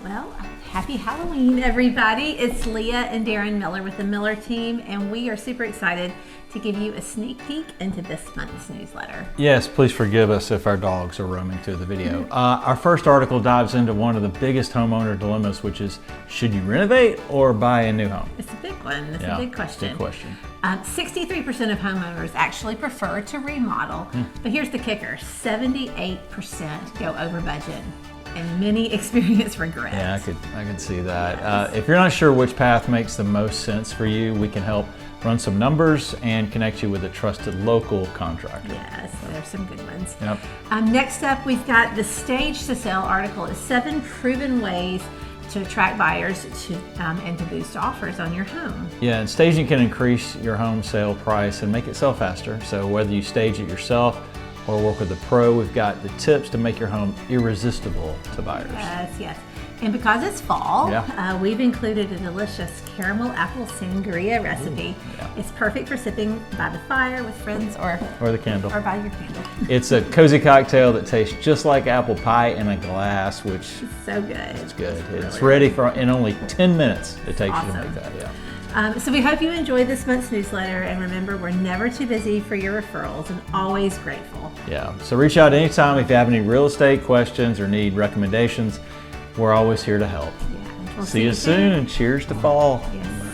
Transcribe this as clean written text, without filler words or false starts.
Well, happy Halloween, everybody. It's Leah and Darin Miller with the Miller team, and we are super excited to give you a sneak peek into this month's newsletter. Yes, please forgive us if our dogs are roaming through the video. Our first article dives into one of the biggest homeowner dilemmas, which is, should you renovate or buy a new home? It's a big one. It's a big question. Big question. 63% of homeowners actually prefer to remodel, but here's the kicker. 78% go over budget, and many experience regret. Yeah, I could see that. Yes. If you're not sure which path makes the most sense for you, we can help run some numbers and connect you with a trusted local contractor. Yes, there's some good ones. Yep. Next up, we've got the Stage to Sell article. It's 7 proven ways to attract buyers and to boost offers on your home. Yeah, and staging can increase your home sale price and make it sell faster. So whether you stage it yourself or work with a pro, we've got the tips to make your home irresistible to buyers. Yes. And because it's fall, we've included a delicious Caramel Apple Sangria recipe. It's perfect for sipping by the fire with friends or the candle. Or by your candle. It's a cozy cocktail that tastes just like apple pie in a glass, which is so good. It's good. It's ready in only 10 minutes. It takes you to make that. So we hope you enjoyed this month's newsletter, and remember, we're never too busy for your referrals and always grateful. Yeah, so reach out anytime if you have any real estate questions or need recommendations. We're always here to help. We'll see you soon, and cheers to fall. Yes.